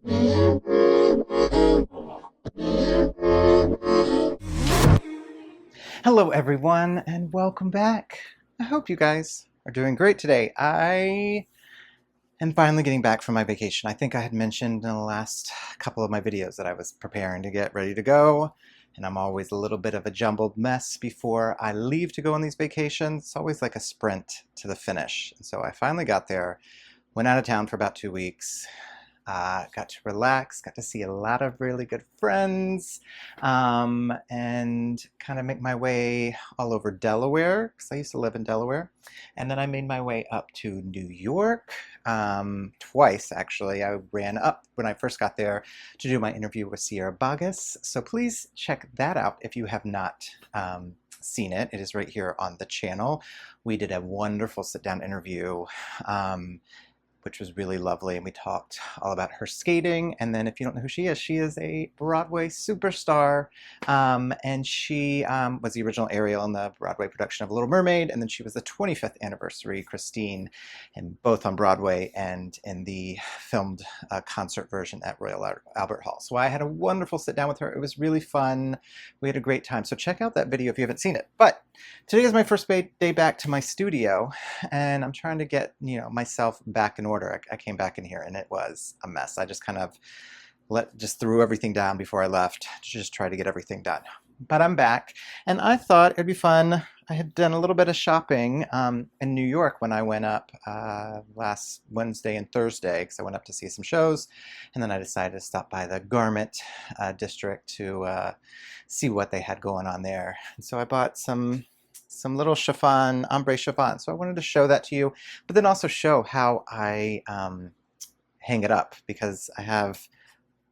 Hello everyone and welcome back. I hope you guys are doing great today. I am finally getting back from my vacation. I think I had mentioned in the last couple of my videos that I was preparing to get ready to go, and I'm always a little bit of a jumbled mess before I leave to go on these vacations. It's always like a sprint to the finish. And so I finally got there, went out of town for about 2 weeks, got to relax, got to see a lot of really good friends, and kind of make my way all over Delaware, because I used to live in Delaware. And then I made my way up to New York, twice actually. I ran up when I first got there to do my interview with Sierra Boggess. So please check that out if you have not seen it. It is right here on the channel. We did a wonderful sit-down interview, which was really lovely, and we talked all about her skating. And then if you don't know who she is a Broadway superstar, and she was the original Ariel in the Broadway production of Little Mermaid, and then she was the 25th anniversary Christine, and both on Broadway and in the filmed concert version at Royal Albert Hall. So I had a wonderful sit down with her. It was really fun. We had a great time. So check out that video if you haven't seen it. But today is my first day back to my studio, and I'm trying to get myself back in order. I came back in here and it was a mess. I just kind of just threw everything down before I left to just try to get everything done. But I'm back, and I thought it'd be fun. I had done a little bit of shopping in New York when I went up last Wednesday and Thursday, because I went up to see some shows, and then I decided to stop by the garment district to see what they had going on there. And so I bought some little chiffon, ombre chiffon. So I wanted to show that to you, but then also show how I hang it up, because I have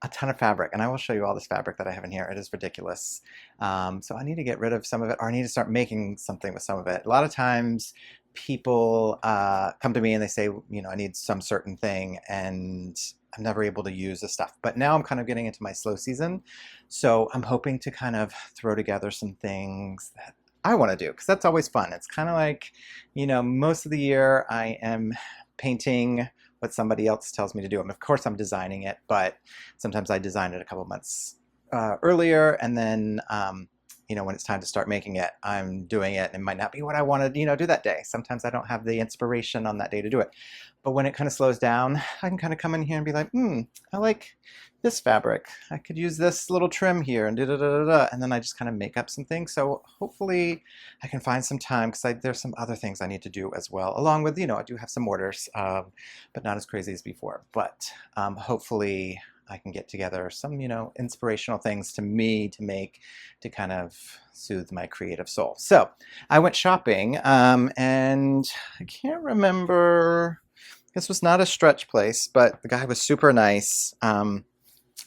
a ton of fabric, and I will show you all this fabric that I have in here. It is ridiculous. So I need to get rid of some of it, or I need to start making something with some of it. A lot of times people come to me and they say, I need some certain thing, and I'm never able to use the stuff. But now I'm kind of getting into my slow season. So I'm hoping to kind of throw together some things that I want to do, because that's always fun. It's kind of like, most of the year I am painting what somebody else tells me to do. And of course I'm designing it, but sometimes I design it a couple months earlier, and then when it's time to start making it, I'm doing it, and it might not be what I want to do that day. Sometimes I don't have the inspiration on that day to do it. But when it kind of slows down, I can kind of come in here and be like, I like this fabric. I could use this little trim here, and da-da-da-da-da. And then I just kind of make up some things. So hopefully I can find some time, because there's some other things I need to do as well, along with, I do have some orders, but not as crazy as before. But hopefully I can get together some, inspirational things to make to kind of soothe my creative soul. So I went shopping, and I can't remember, this was not a Stretch place, but the guy was super nice.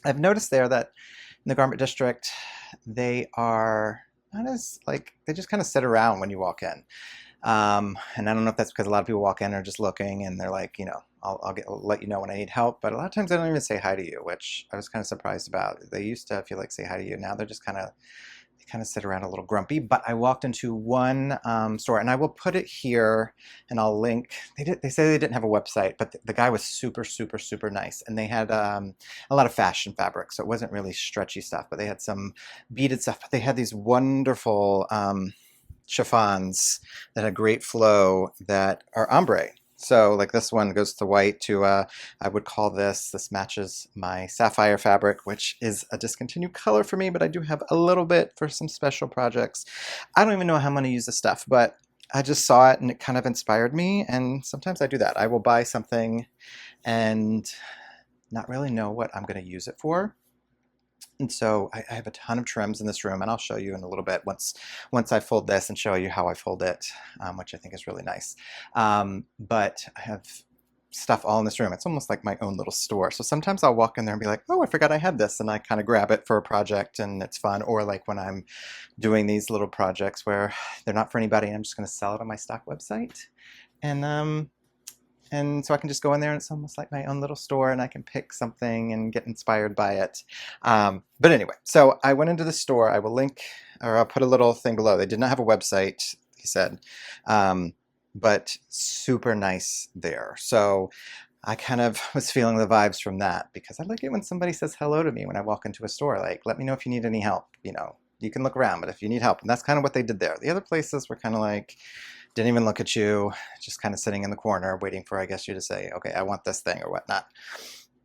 I've noticed there that in the garment district, they are not as, they just kind of sit around when you walk in. And I don't know if that's because a lot of people walk in and are just looking, and they're like, I'll let you know when I need help. But a lot of times they don't even say hi to you, which I was kind of surprised about. They used to feel like say hi to you. Now they're just kind of sit around a little grumpy. But I walked into one store, and I will put it here, and I'll link. They say they didn't have a website, but the guy was super, super, super nice. And they had a lot of fashion fabric, so it wasn't really stretchy stuff, but they had some beaded stuff. But they had these wonderful chiffons that had great flow that are ombre. So like this one goes to white to, I would call this matches my sapphire fabric, which is a discontinued color for me, but I do have a little bit for some special projects. I don't even know how I'm going to use this stuff, but I just saw it and it kind of inspired me. And sometimes I do that. I will buy something and not really know what I'm going to use it for. And so I have a ton of trims in this room, and I'll show you in a little bit once I fold this and show you how I fold it, which I think is really nice. But I have stuff all in this room. It's almost like my own little store. So sometimes I'll walk in there and be like, oh, I forgot I had this, and I kind of grab it for a project, and it's fun. Or like when I'm doing these little projects where they're not for anybody, and I'm just going to sell it on my stock website. And so I can just go in there, and it's almost like my own little store, and I can pick something and get inspired by it. But anyway, so I went into the store. I will link, or I'll put a little thing below. They did not have a website, he said, but super nice there. So I kind of was feeling the vibes from that because I like it when somebody says hello to me when I walk into a store. Like, let me know if you need any help. You know, you can look around, but if you need help, and that's kind of what they did there. The other places were kind of like, didn't even look at you, just kind of sitting in the corner waiting for, I guess, you to say, okay, I want this thing or whatnot.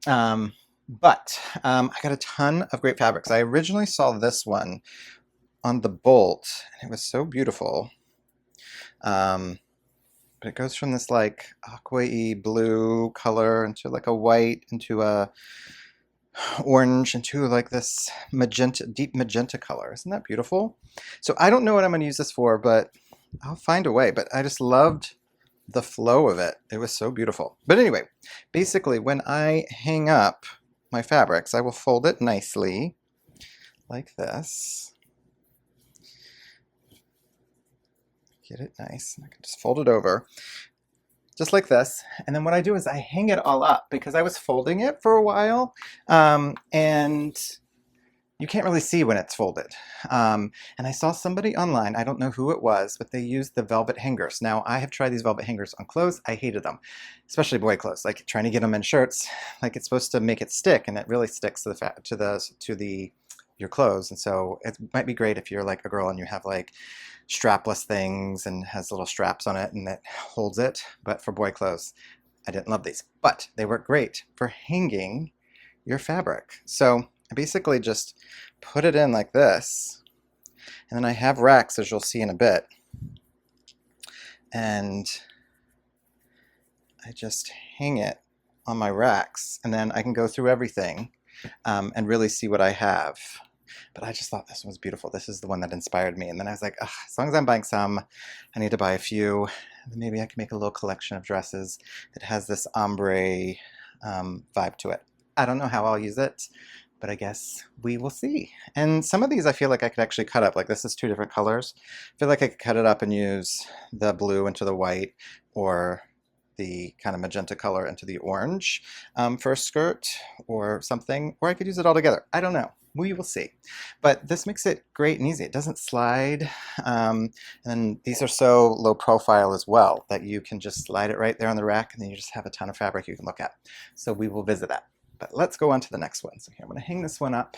I got a ton of great fabrics. I originally saw this one on the Bolt, and it was so beautiful. But it goes from this like aqua-y blue color into like a white, into a orange, into like this magenta, deep magenta color. Isn't that beautiful? So I don't know what I'm going to use this for, but I'll find a way. But I just loved the flow of it. It was so beautiful. But anyway, basically when I hang up my fabrics, I will fold it nicely like this. Get it nice. And I can just fold it over just like this. And then what I do is I hang it all up because I was folding it for a while, and you can't really see when it's folded. And I saw somebody online, I don't know who it was, but they used the velvet hangers. Now, I have tried these velvet hangers on clothes. I hated them, especially boy clothes. Like trying to get them in shirts, like it's supposed to make it stick, and it really sticks to your clothes. And so it might be great if you're like a girl and you have like strapless things and has little straps on it and it holds it. But for boy clothes, I didn't love these, but they work great for hanging your fabric. So I basically just put it in like this, and then I have racks, as you'll see in a bit, and I just hang it on my racks, and then I can go through everything and really see what I have. But I just thought this one was beautiful. This is the one that inspired me. And then I was like, as long as I'm buying some, I need to buy a few. And then maybe I can make a little collection of dresses that has this ombre vibe to it. I don't know how I'll use it, but I guess we will see. And some of these I feel like I could actually cut up. Like this is 2 different colors. I feel like I could cut it up and use the blue into the white, or the kind of magenta color into the orange for a skirt or something. Or I could use it all together. I don't know. We will see. But this makes it great and easy. It doesn't slide. And these are so low profile as well that you can just slide it right there on the rack, and then you just have a ton of fabric you can look at. So we will visit that. But let's go on to the next one. So here, I'm going to hang this one up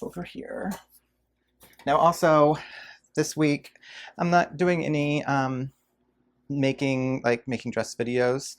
over here. Now also, this week, I'm not doing any making dress videos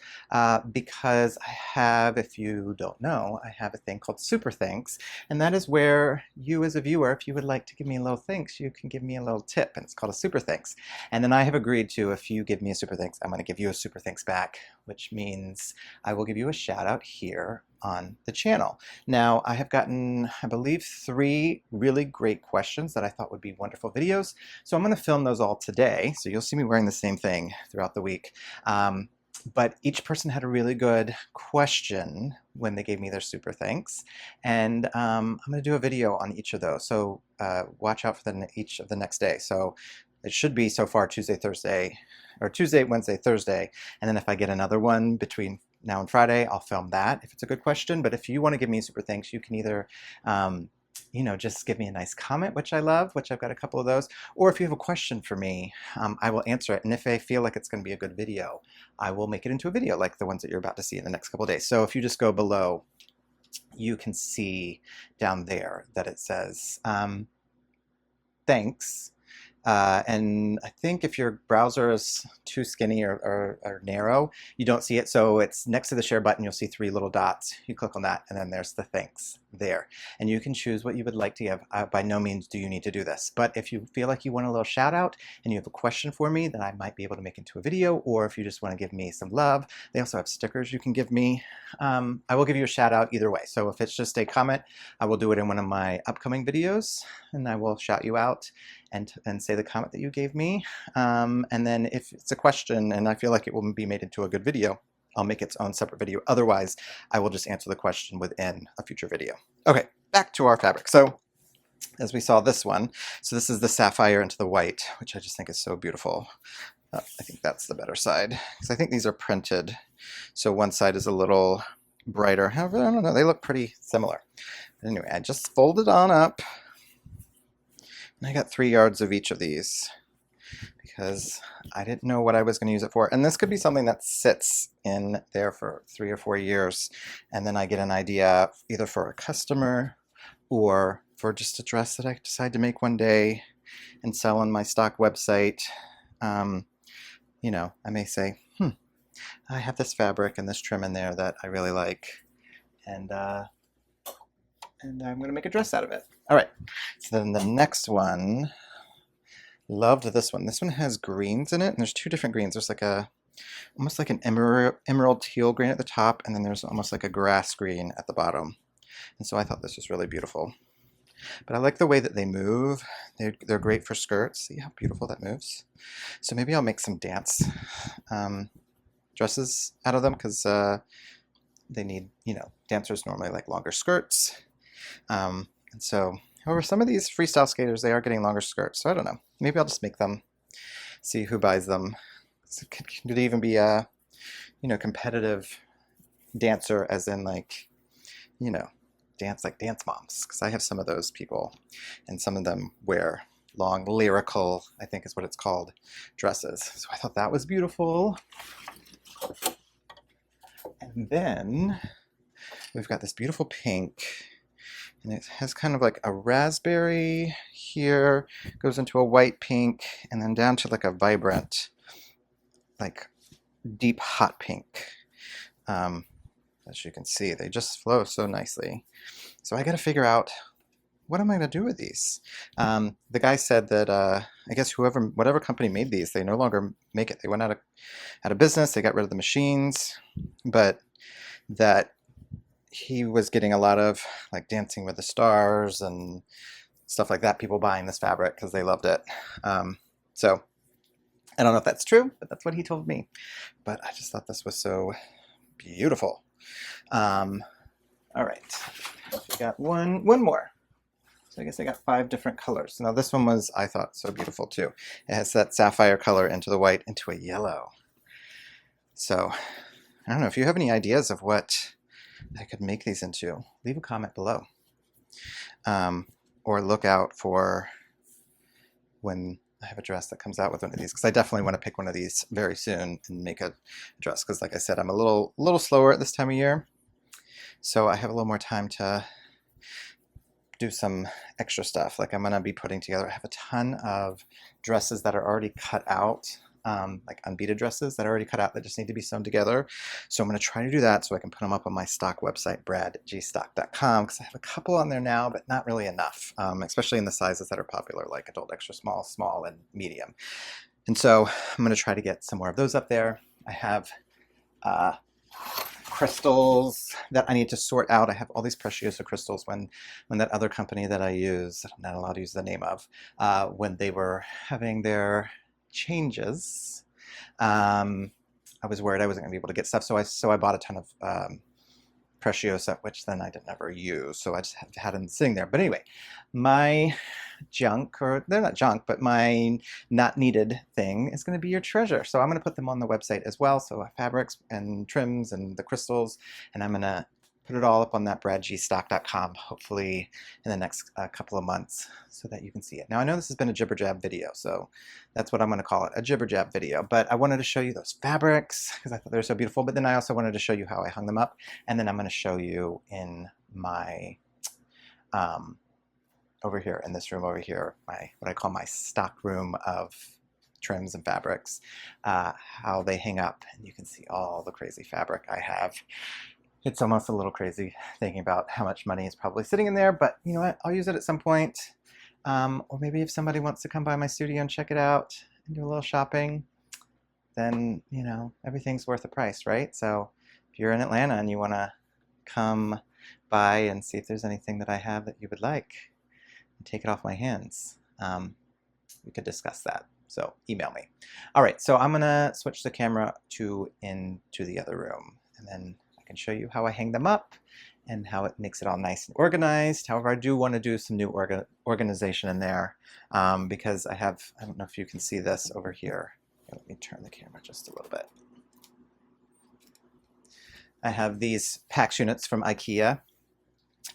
because I have, if you don't know, I have a thing called SuperThanks, and that is where you as a viewer, if you would like to give me a little thanks, you can give me a little tip, and it's called a SuperThanks. And then I have agreed to, if you give me a SuperThanks, I'm going to give you a SuperThanks back, which means I will give you a shout out here on the channel. Now, I have gotten, I believe, 3 really great questions that I thought would be wonderful videos. So I'm going to film those all today. So you'll see me wearing the same thing throughout the week. But each person had a really good question when they gave me their super thanks. And I'm going to do a video on each of those. So watch out for each of the next day. So it should be so far Tuesday, Thursday, or Tuesday, Wednesday, Thursday. And then if I get another one between now and Friday, I'll film that if it's a good question. But if you want to give me super thanks, you can either just give me a nice comment, which I love, which I've got a couple of those. Or if you have a question for me, I will answer it. And if I feel like it's going to be a good video, I will make it into a video like the ones that you're about to see in the next couple of days. So if you just go below, you can see down there that it says, thanks. And I think if your browser is too skinny or narrow, you don't see it. So it's next to the share button. You'll see 3 little dots. You click on that, and then there's the thanks there. And you can choose what you would like to give. By no means do you need to do this. But if you feel like you want a little shout out and you have a question for me that I might be able to make into a video, or if you just want to give me some love, they also have stickers you can give me. I will give you a shout out either way. So if it's just a comment, I will do it in one of my upcoming videos, and I will shout you out and say the comment that you gave me. And then if it's a question and I feel like it will be made into a good video, I'll make its own separate video. Otherwise, I will just answer the question within a future video. Okay, back to our fabric. So as we saw this one, so this is the sapphire into the white, which I just think is so beautiful. I think that's the better side, because I think these are printed. So one side is a little brighter. However, I don't know, they look pretty similar. But anyway, I just folded on up. And I got 3 yards of each of these because I didn't know what I was going to use it for. And this could be something that sits in there for 3 or 4 years, and then I get an idea either for a customer or for just a dress that I decide to make one day and sell on my stock website. You know, I may say, I have this fabric and this trim in there that I really like, and I'm going to make a dress out of it. All right, so then the next one, loved this one. This one has greens in it, and there's 2 different greens. There's like almost like an emerald teal green at the top, and then there's almost like a grass green at the bottom. And so I thought this was really beautiful. But I like the way that they move. They're great for skirts. See how beautiful that moves? So maybe I'll make some dance dresses out of them, because they need, you know, dancers normally like longer skirts. And so, however, some of these freestyle skaters, they are getting longer skirts. So I don't know. Maybe I'll just make them, see who buys them. So could it even be a, you know, competitive dancer, as in like, you know, dance like dance moms, because I have some of those people, and some of them wear long lyrical, I think is what it's called, dresses. So I thought that was beautiful. And then we've got this beautiful pink, and it has kind of like a raspberry here, goes into a white pink, and then down to like a vibrant, like deep hot pink. As you can see, they just flow so nicely. So I got to figure out, what am I going to do with these? The guy said that I guess whatever company made these, they no longer make it. They went out of business. They got rid of the machines, but that he was getting a lot of like Dancing with the Stars and stuff like that, people buying this fabric because they loved it. So I don't know if that's true, but that's what he told me. But I just thought this was so beautiful. All right, we got one more. So I guess I got 5 different colors. Now this one was, I thought, so beautiful too. It has that sapphire color into the white, into a yellow. So I don't know if you have any ideas of what I could make these into. Leave a comment below. Or look out for when I have a dress that comes out with one of these, because I definitely want to pick one of these very soon and make a dress, because like I said, I'm a little slower at this time of year, so I have a little more time to do some extra stuff. Like I'm going to be putting together, I have a ton of dresses that are already cut out, like unbeaded dresses that are already cut out that just need to be sewn together. So I'm going to try to do that so I can put them up on my stock website, bradgstock.com, because I have a couple on there now, but not really enough, especially in the sizes that are popular, like adult extra small, small, and medium. And so I'm going to try to get some more of those up there. I have crystals that I need to sort out. I have all these Preciosa crystals when that other company that I use, I'm not allowed to use the name of, when they were having their changes, I was worried I wasn't going to be able to get stuff, so I bought a ton of Preciosa, which then I didn't ever use, so I just had them sitting there. But anyway, my junk, or they're not junk, but my not needed thing is going to be your treasure. So I'm going to put them on the website as well, so fabrics and trims and the crystals, and I'm going to put it all up on that bradgstock.com, hopefully in the next couple of months, so that you can see it. Now I know this has been a Jibber Jab video, so that's what I'm going to call it, a Jibber Jab video. But I wanted to show you those fabrics because I thought they were so beautiful, but then I also wanted to show you how I hung them up, and then I'm going to show you in my, over here, in this room over here, what I call my stock room of trims and fabrics, how they hang up, and you can see all the crazy fabric I have. It's almost a little crazy thinking about how much money is probably sitting in there, but you know what? I'll use it at some point. Or maybe if somebody wants to come by my studio and check it out and do a little shopping, then, you know, everything's worth the price, right? So if you're in Atlanta and you want to come by and see if there's anything that I have that you would like and take it off my hands, we could discuss that. So email me. All right, so I'm going to switch the camera into the other room, and then and show you how I hang them up and how it makes it all nice and organized. However, I do want to do some new organization in there, because I don't know if you can see this over here. Let me turn the camera just a little bit. I have these PAX units from IKEA,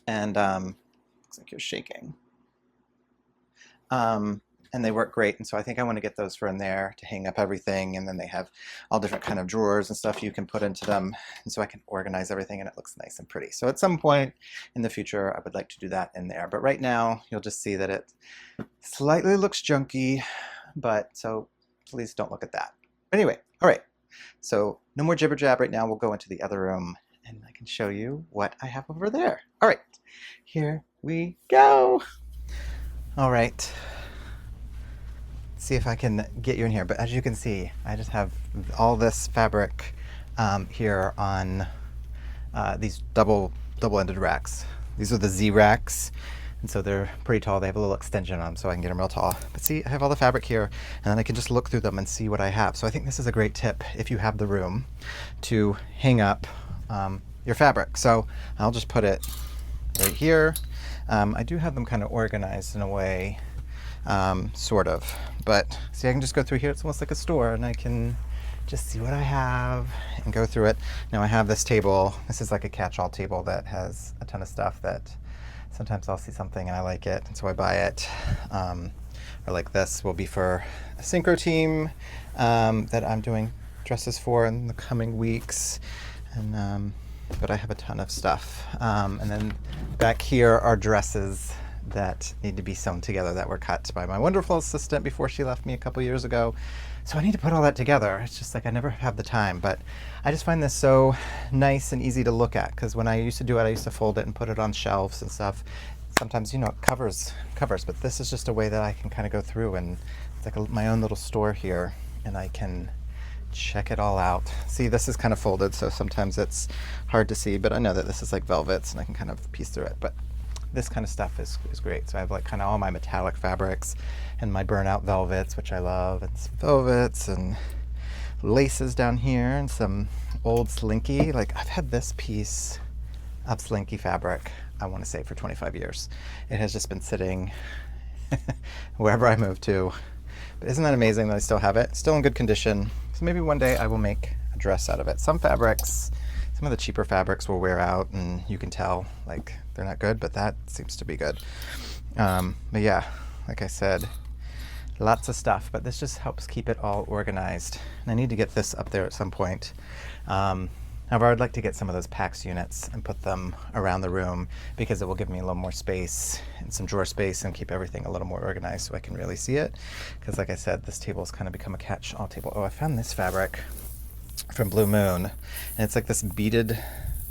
and looks like you're shaking. And and they work great. And so I think I want to get those for in there to hang up everything. And then they have all different kind of drawers and stuff you can put into them. And so I can organize everything and it looks nice and pretty. So at some point in the future, I would like to do that in there. But right now you'll just see that it slightly looks junky, but so please don't look at that. Anyway, all right. So no more jibber jab right now. We'll go into the other room and I can show you what I have over there. All right, here we go. All right. See if I can get you in here, but as you can see, I just have all this fabric here on these double-ended racks. These are the Z racks, and so they're pretty tall. They have a little extension on them, so I can get them real tall. But see, I have all the fabric here, and then I can just look through them and see what I have. So I think this is a great tip if you have the room to hang up your fabric. So I'll just put it right here. I do have them kind of organized in a way. Sort of, but see, I can just go through here. It's almost like a store, and I can just see what I have and go through it. Now I have this table. This is like a catch-all table that has a ton of stuff that sometimes I'll see something and I like it, and so I buy it. Or like this will be for a synchro team that I'm doing dresses for in the coming weeks, and but I have a ton of stuff. And then back here are dresses that need to be sewn together that were cut by my wonderful assistant before she left me a couple years ago. So I need to put all that together. It's just like I never have the time, but I just find this so nice and easy to look at, because when I used to do it, I used to fold it and put it on shelves and stuff. Sometimes, you know, it covers, but this is just a way that I can kind of go through, and it's like my own little store here, and I can check it all out. See, this is kind of folded, so sometimes it's hard to see, but I know that this is like velvets and I can kind of piece through it. But this kind of stuff is great. So I have like kind of all my metallic fabrics and my burnout velvets, which I love, and some velvets and laces down here, and some old slinky. Like, I've had this piece of slinky fabric, I want to say, for 25 years. It has just been sitting wherever I move to. But isn't that amazing that I still have it? Still in good condition. So maybe one day I will make a dress out of it. Some fabrics, some of the cheaper fabrics will wear out, and you can tell like they're not good, but that seems to be good. But yeah, like I said, lots of stuff, but this just helps keep it all organized. And I need to get this up there at some point. However, I'd like to get some of those PAX units and put them around the room, because it will give me a little more space and some drawer space and keep everything a little more organized so I can really see it. Because like I said, this table has kind of become a catch-all table. Oh, I found this fabric from Blue Moon, and it's like this beaded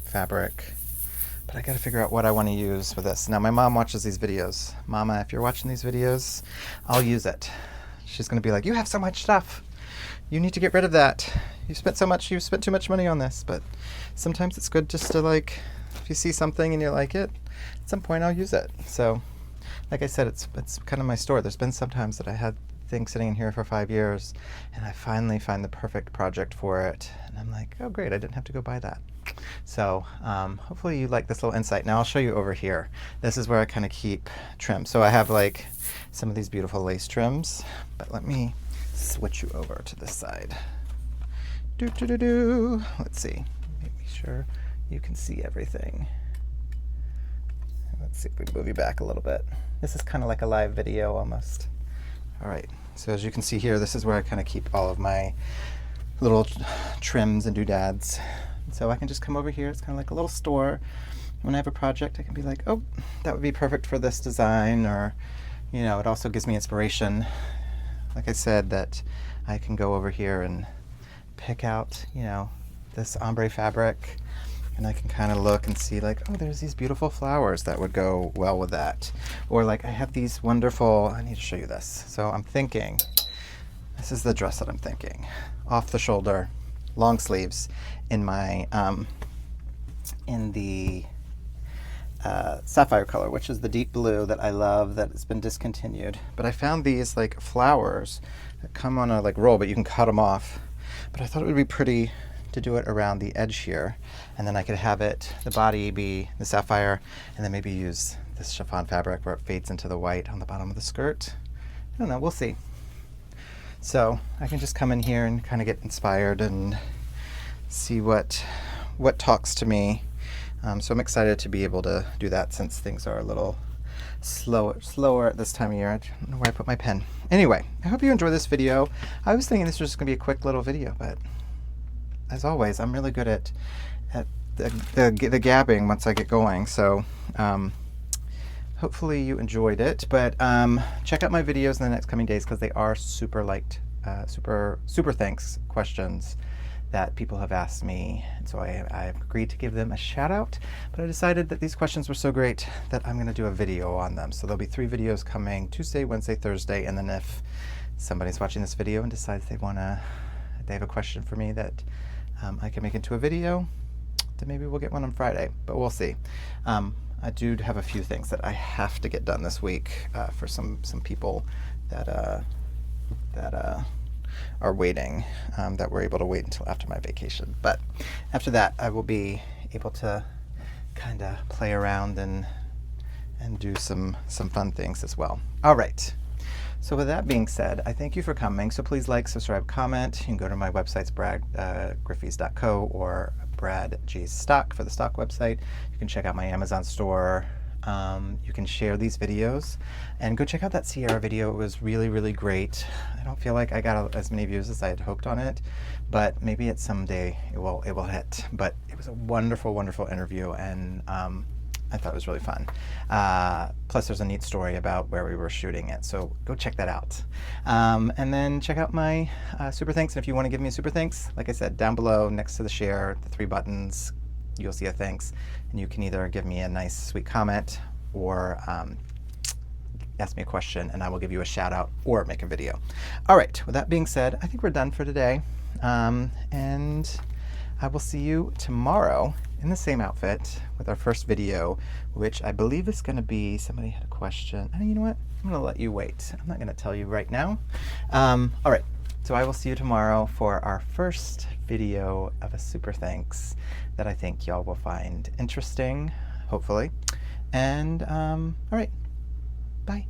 fabric, but I got to figure out what I want to use for this. Now my mom watches these videos. Mama, if you're watching these videos, I'll use it. She's going to be like, you have so much stuff, you need to get rid of that. You spent so much, you spent too much money on this. But sometimes it's good just to, like, if you see something and you like it, at some point I'll use it. So like I said, it's kind of my store. There's been some times that I had things sitting in here for 5 years, and I finally find the perfect project for it, and I'm like, oh great, I didn't have to go buy that. So hopefully you like this little insight. Now I'll show you over here. This is where I kind of keep trim. So I have like some of these beautiful lace trims, but let me switch you over to this side. Let's see, make sure you can see everything. Let's see if we can move you back a little bit. This is kind of like a live video almost. All right, so as you can see here, this is where I kind of keep all of my little trims and doodads. So I can just come over here. It's kind of like a little store. When I have a project, I can be like, oh, that would be perfect for this design, or, you know, it also gives me inspiration. Like I said, that I can go over here and pick out, you know, this ombre fabric, and I can kind of look and see like, oh, there's these beautiful flowers that would go well with that. Or like I have these wonderful, I need to show you this. So I'm thinking, this is the dress that I'm thinking. Off the shoulder, long sleeves, in my, in the sapphire color, which is the deep blue that I love, that has been discontinued. But I found these like flowers that come on a like roll, but you can cut them off. But I thought it would be pretty to do it around the edge here, and then I could have it, the body be the sapphire, and then maybe use this chiffon fabric where it fades into the white on the bottom of the skirt. I don't know, we'll see. So I can just come in here and kind of get inspired and see what talks to me. So I'm excited to be able to do that, since things are a little slower at this time of year. I don't know where I put my pen. Anyway, I hope you enjoy this video. I was thinking this was just going to be a quick little video, but as always, I'm really good at the gabbing once I get going. So hopefully you enjoyed it. But check out my videos in the next coming days because they are super liked, super thanks questions that people have asked me, and so I've agreed to give them a shout out, but I decided that these questions were so great that I'm going to do a video on them. So there'll be 3 videos coming: Tuesday, Wednesday, Thursday, and then if somebody's watching this video and decides they have a question for me that I can make into a video, then maybe we'll get one on Friday, but we'll see. I do have a few things that I have to get done this week for some people that are waiting, that were able to wait until after my vacation. But after that, I will be able to kind of play around and do some fun things as well. All right. So with that being said, I thank you for coming. So please like, subscribe, comment. You can go to my websites, bradgriffys.co or Brad G's Stock for the stock website. You can check out my Amazon store. You can share these videos and go check out that Sierra video. It was really, really great. I don't feel like I got as many views as I had hoped on it, but maybe it's someday it will hit. But it was a wonderful, wonderful interview, and I thought it was really fun. Plus there's a neat story about where we were shooting it, so go check that out. And then check out my super thanks, and if you want to give me a super thanks, like I said, down below next to the share, the 3 buttons, you'll see a thanks, and you can either give me a nice sweet comment or ask me a question and I will give you a shout out or make a video. All right, with that being said, I think we're done for today, and I will see you tomorrow in the same outfit with our first video, which I believe is going to be, somebody had a question. You know what, I'm going to let you wait. I'm not going to tell you right now. All right, so I will see you tomorrow for our first video of a super thanks that I think y'all will find interesting, hopefully. And all right, bye.